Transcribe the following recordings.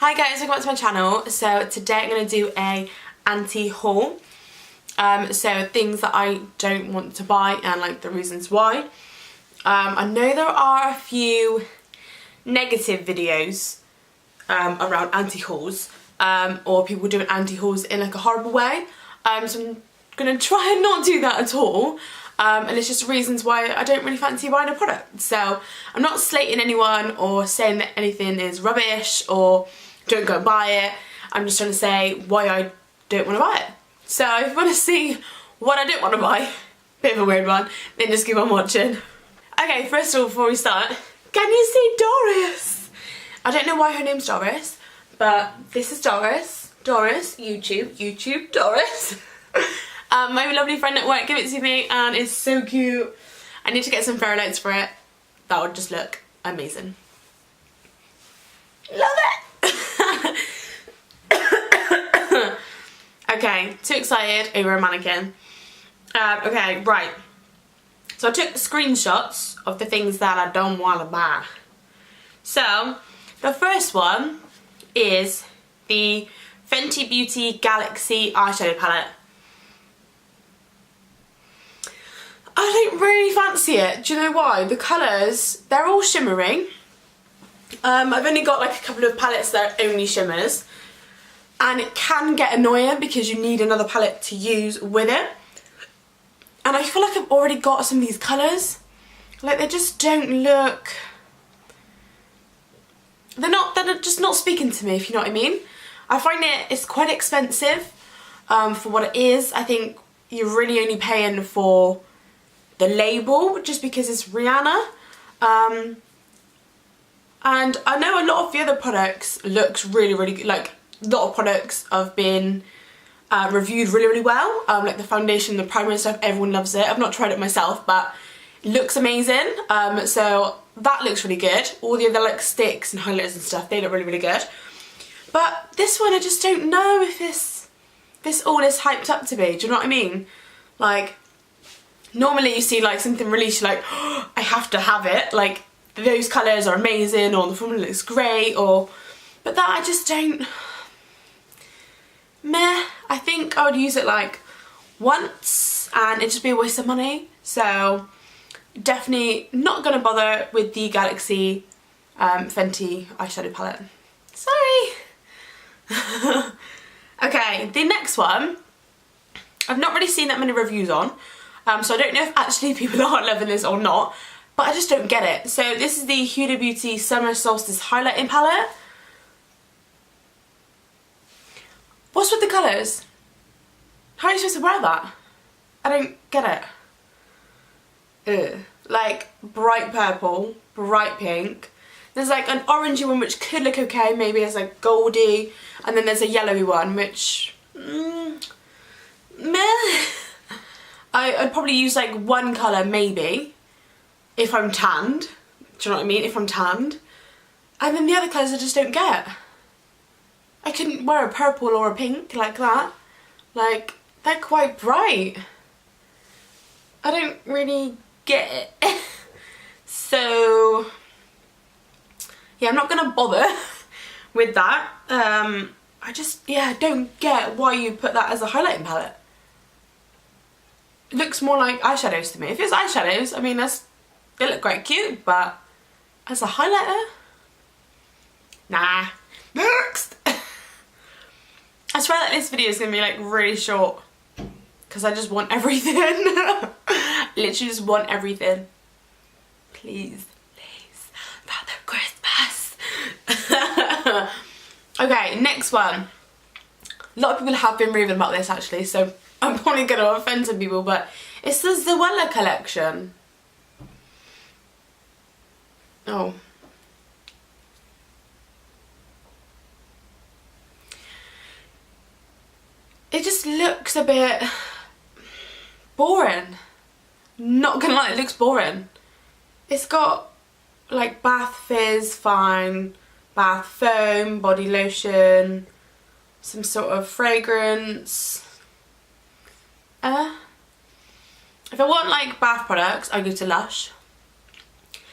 Hi guys, welcome back to my channel. So today I'm going to do a anti-haul. So things that I don't want to buy and like the reasons why. I know there are a few negative videos around anti-hauls or people doing anti-hauls in like a horrible way. So I'm going to try and not do that at all. And it's just reasons why I don't really fancy buying a product. So I'm not slating anyone or saying that anything is rubbish or don't go and buy it. I'm just trying to say why I don't want to buy it. So if you want to see what I don't want to buy, bit of a weird one, then just keep on watching. Okay, first of all, before we start, can you see Doris? I don't know why her name's Doris, but this is Doris. Doris, YouTube, Doris. My lovely friend at work gave it to me and it's so cute. I need to get some fairy lights for it. That would just look amazing. Love it! Okay, too excited over a mannequin. Okay, right. So I took screenshots of the things that I don't want to buy. So, the first one is the Fenty Beauty Galaxy eyeshadow palette. I don't really fancy it. Do you know why? The colours, they're all shimmering. I've only got like a couple of palettes that are only shimmers. And it can get annoying because you need another palette to use with it. And I feel like I've already got some of these colours. Like they just don't look... They're just not speaking to me, if you know what I mean. I find it's quite expensive for what it is. I think you're really only paying for the label just because it's Rihanna. And I know a lot of the other products looks really good. Like a lot of products have been reviewed really well. Like the foundation, the primer and stuff, everyone loves it. I've not tried it myself, but it looks amazing. So that looks really good. All the other like sticks and highlighters and stuff, they look really good. But this one, I just don't know if this all is hyped up to be. Do you know what I mean? Like, normally you see like something released, you're like, oh, I have to have it. Like those colours are amazing, or the formula looks great, or... But that I just don't... Meh. I think I would use it like once and it'd just be a waste of money. So definitely not going to bother with the Galaxy Fenty eyeshadow palette. Sorry. Okay, the next one I've not really seen that many reviews on, so I don't know if actually people are loving this or not, but I just don't get it. So this is the Huda Beauty Summer Solstice Highlighting Palette. What's with the colours? How are you supposed to wear that? I don't get it. Ugh. Like bright purple, bright pink. There's like an orangey one which could look okay, maybe as like goldy, and then there's a yellowy one which meh. I'd probably use like one colour maybe if I'm tanned. Do you know what I mean? If I'm tanned. And then the other colours I just don't get. I couldn't wear a purple or a pink like that. Like, they're quite bright. I don't really get it. So, yeah, I'm not going to bother with that. I just, yeah, don't get why you put that as a highlighting palette. It looks more like eyeshadows to me. If it's eyeshadows, I mean, they look quite cute, but as a highlighter? Nah. Next! I swear that this video is going to be like really short because I just want everything. Literally just want everything. Please, please, Father Christmas. Okay, next one. A lot of people have been raving about this actually, so I'm probably going to offend some people, but it's the Zoella collection. Oh. It just looks a bit boring. Not gonna lie, it looks boring. It's got like bath fizz, fine, bath foam, body lotion, some sort of fragrance. If I want like bath products, I go to Lush.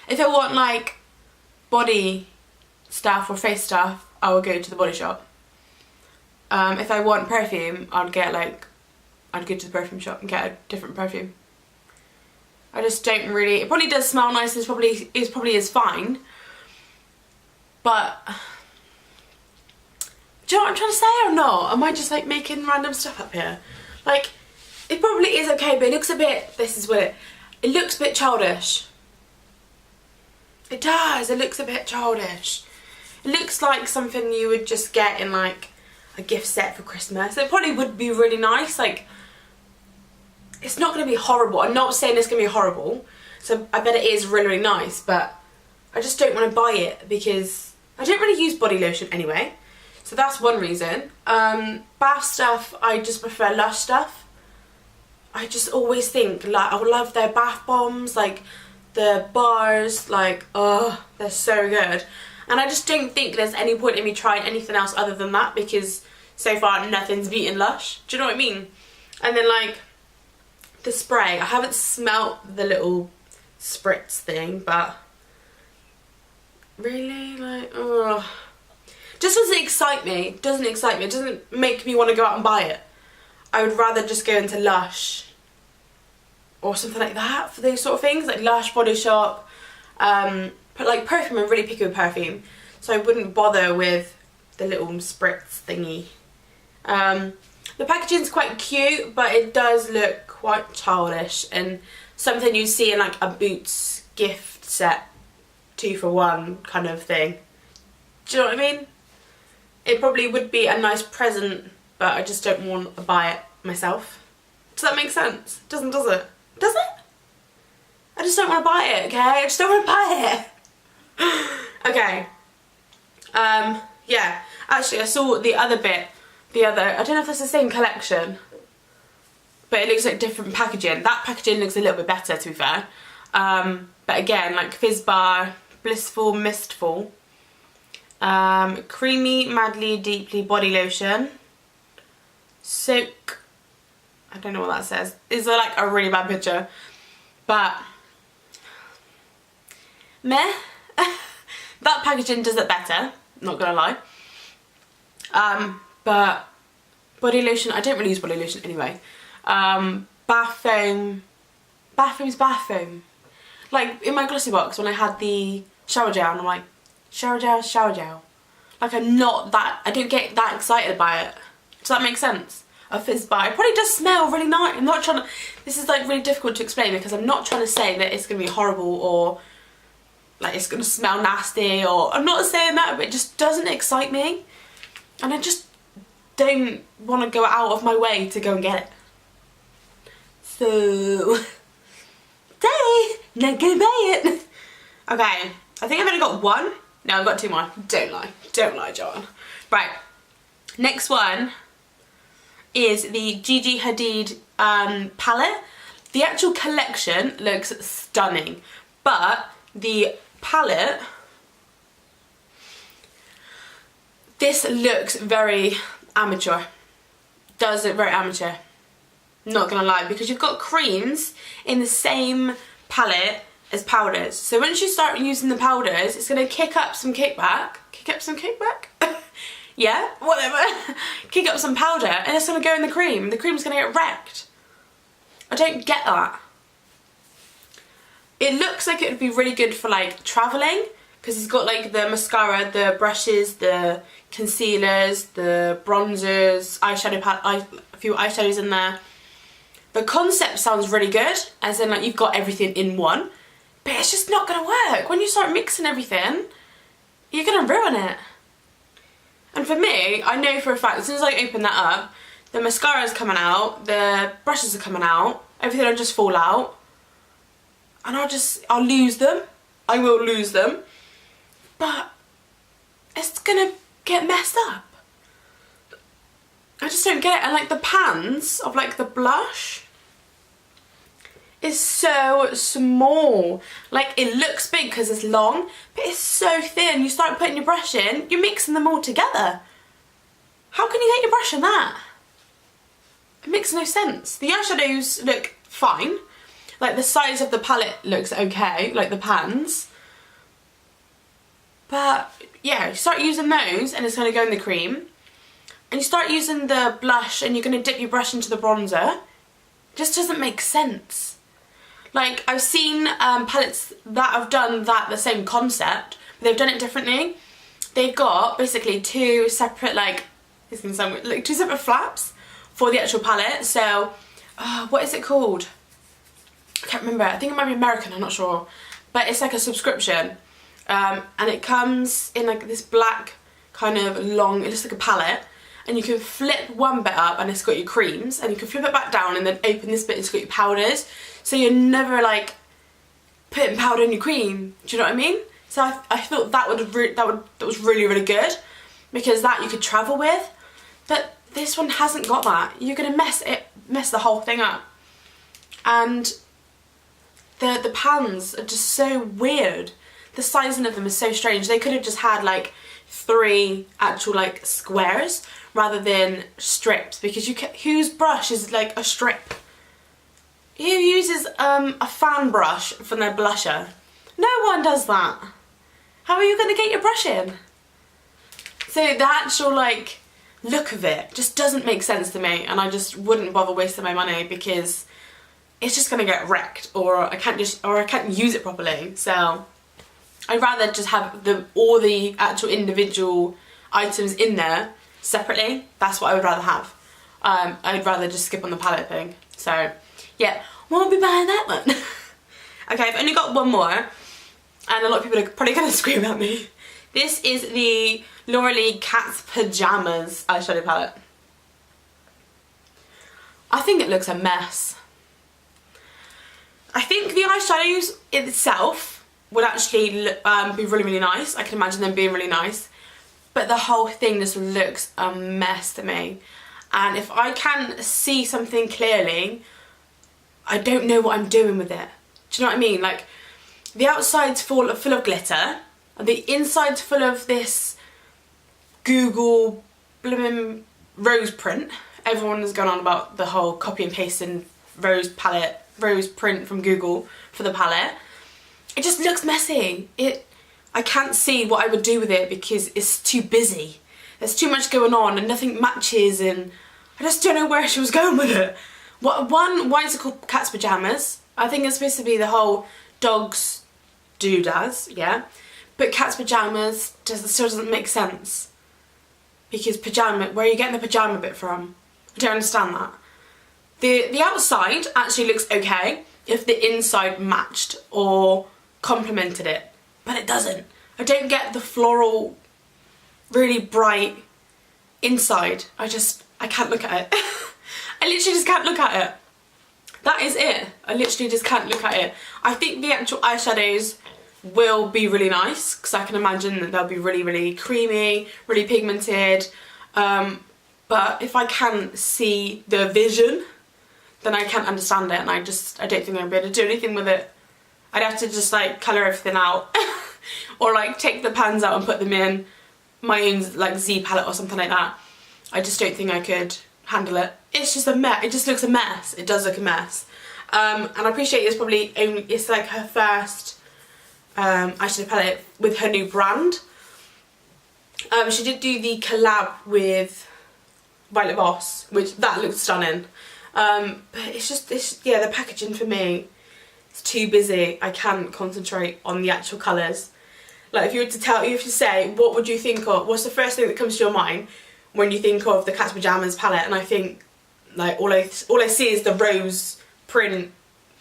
If I want like body stuff or face stuff, I would go to the Body Shop. If I want perfume, I'd go to the perfume shop and get a different perfume. I just don't really, it probably does smell nice, it probably is fine, but do you know what I'm trying to say or not? Am I just like making random stuff up here? Like, it probably is okay, but it looks a bit, it looks a bit childish. It does, it looks a bit childish. It looks like something you would just get in like a gift set for Christmas. It probably would be really nice, like, it's not going to be horrible. I'm not saying it's going to be horrible, so I bet it is really, really nice, but I just don't want to buy it because I don't really use body lotion anyway, so that's one reason. Bath stuff, I just prefer Lush stuff. I just always think, like, I love their bath bombs, like the bars, like, oh, they're so good. And I just don't think there's any point in me trying anything else other than that because so far nothing's beaten Lush. Do you know what I mean? And then like the spray, I haven't smelt the little spritz thing, but really, like, oh, just doesn't excite me. It doesn't make me want to go out and buy it. I would rather just go into Lush or something like that for those sort of things, like Lush, Body Shop. But like perfume, I'm really picky with perfume, so I wouldn't bother with the little spritz thingy. The packaging's quite cute, but it does look quite childish and something you see in like a Boots gift set 2 for 1 kind of thing. Do you know what I mean? It probably would be a nice present, but I just don't want to buy it myself. Does that make sense? Does it? Does it? I just don't want to buy it, okay? I just don't want to buy it. Okay. Yeah. Actually, I saw the other bit. I don't know if it's the same collection, but it looks like different packaging. That packaging looks a little bit better, to be fair. But again, like Fizz Bar, Blissful Mistful, Creamy Madly Deeply Body Lotion, Soak. I don't know what that says. It's like a really bad picture, but meh. That packaging does it better, not gonna lie. But body lotion, I don't really use body lotion anyway. Bath foam's bath foam. Like in my glossy box when I had the shower gel, and I'm like, shower gel. Like I don't get that excited by it. Does that make sense? A Fizz Bar. It probably does smell really nice. I'm not trying to, this is like really difficult to explain because I'm not trying to say that it's gonna be horrible or like it's gonna smell nasty, or I'm not saying that, but it just doesn't excite me. And I just don't want to go out of my way to go and get it. So, not gonna buy it. Okay, I think I've only got one. No, I've got 2 more. Don't lie, John. Right, next one is the Gigi Hadid palette. The actual collection looks stunning, but the palette, this looks very amateur. Does look very amateur. Not gonna lie, because you've got creams in the same palette as powders. So once you start using the powders, it's gonna kick up some kickback. Yeah, whatever. Kick up some powder and it's gonna go in the cream. The cream's gonna get wrecked. I don't get that. It looks like it would be really good for like traveling, because it's got like the mascara, the brushes, the concealers, the bronzers, eyeshadow a few eyeshadows in there. The concept sounds really good, as in like you've got everything in one, but it's just not gonna work. When you start mixing everything, you're gonna ruin it. And for me, I know for a fact, as soon as I open that up, the mascara's coming out, the brushes are coming out, everything will just fall out, and I'll lose them. I will lose them, but it's gonna get messed up. I just don't get it. And like the pans of like the blush is so small. Like it looks big because it's long, but it's so thin. You start putting your brush in, you're mixing them all together. How can you get your brush in that? It makes no sense. The eyeshadows look fine. Like the size of the palette looks okay, like the pans. But yeah, you start using those and it's going to go in the cream. And you start using the blush and you're going to dip your brush into the bronzer. It just doesn't make sense. Like, I've seen palettes that have done that, the same concept, but they've done it differently. They've got basically two separate, like, it's gonna sound weird, like two separate flaps for the actual palette. So, what is it called? I can't remember. I think it might be American, I'm not sure. But it's like a subscription. And it comes in like this black kind of long, it looks like a palette. And you can flip one bit up and it's got your creams, and you can flip it back down and then open this bit and it's got your powders. So you're never like putting powder in your cream. Do you know what I mean? So I thought that was really, really good, because that you could travel with. But this one hasn't got that. You're gonna mess the whole thing up. And the pans are just so weird. The sizing of them is so strange. They could have just had like 3 actual like squares rather than strips, because whose brush is like a strip? Who uses a fan brush for their blusher? No one does that. How are you going to get your brush in? So the actual like look of it just doesn't make sense to me, and I just wouldn't bother wasting my money because it's just going to get wrecked, or I can't use it properly. So I'd rather just have all the actual individual items in there separately. That's what I would rather have. I'd rather just skip on the palette thing. So yeah, won't be buying that one. Okay, I've only got one more, and a lot of people are probably going to scream at me. This is the Laura Lee Cat's Pajamas eyeshadow palette. I think it looks a mess. I think the eyeshadows itself would actually be really, really nice. I can imagine them being really nice. But the whole thing just looks a mess to me. And if I can't see something clearly, I don't know what I'm doing with it. Do you know what I mean? Like, the outside's full of glitter, and the inside's full of this Google blooming rose print. Everyone has gone on about the whole copy and pasting rose print from Google for the palette. It just looks messy. I can't see what I would do with it because it's too busy. There's too much going on and nothing matches, and I just don't know where she was going with it. Why is it called Cat's Pajamas? I think it's supposed to be the whole dogs doodahs, yeah? But Cat's Pajamas still doesn't make sense. Because where are you getting the pajama bit from? I don't understand that. The outside actually looks okay if the inside matched or complemented it, but it doesn't. I don't get the floral, really bright inside. I can't look at it. I literally just can't look at it. That is it. I literally just can't look at it. I think the actual eyeshadows will be really nice, because I can imagine that they'll be really, really creamy, really pigmented. But if I can't see the vision, then I can't understand it, and I don't think I'll be able to do anything with it. I'd have to just like colour everything out or like take the pans out and put them in my own like Z palette or something like that. I just don't think I could handle it. It's just a mess. It just looks a mess. It does look a mess. And I appreciate it's like her first eyeshadow palette with her new brand. She did do the collab with Violet Voss, which that looks stunning. But yeah, the packaging for me, it's too busy. I can't concentrate on the actual colours. Like, if you were to say, what would you think of, what's the first thing that comes to your mind when you think of the Cat's Pajamas palette? And I think, like, all I see is the rose print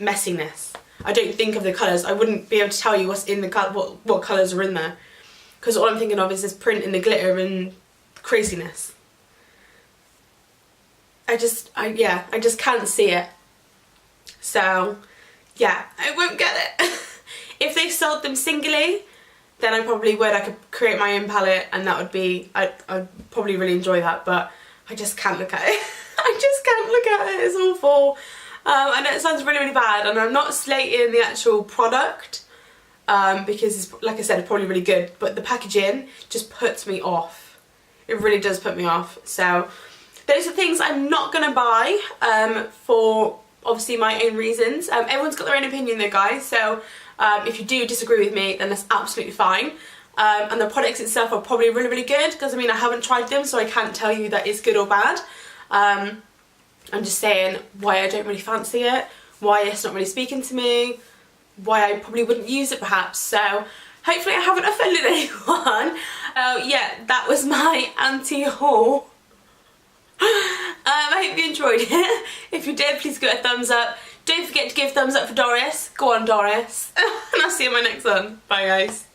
messiness. I don't think of the colours. I wouldn't be able to tell you what's in the what colours are in there, because all I'm thinking of is this print and the glitter and craziness. I just can't see it. So yeah, I won't get it. If they sold them singly, then I probably would. I could create my own palette, and that would be, I'd probably really enjoy that, but I just can't look at it. I just can't look at it, it's awful. I know it sounds really, really bad, and I'm not slating the actual product, because it's, like I said, it's probably really good, but the packaging just puts me off. It really does put me off. So those are things I'm not going to buy, for obviously my own reasons. Everyone's got their own opinion though, guys, so if you do disagree with me, then that's absolutely fine. and the products itself are probably really, really good, because I mean I haven't tried them, so I can't tell you that it's good or bad. I'm just saying why I don't really fancy it, why it's not really speaking to me, why I probably wouldn't use it perhaps. So hopefully I haven't offended anyone. Yeah, that was my anti haul. I hope you enjoyed it. If you did, please give it a thumbs up. Don't forget to give thumbs up for Doris. Go on, Doris. And I'll see you in my next one. Bye guys.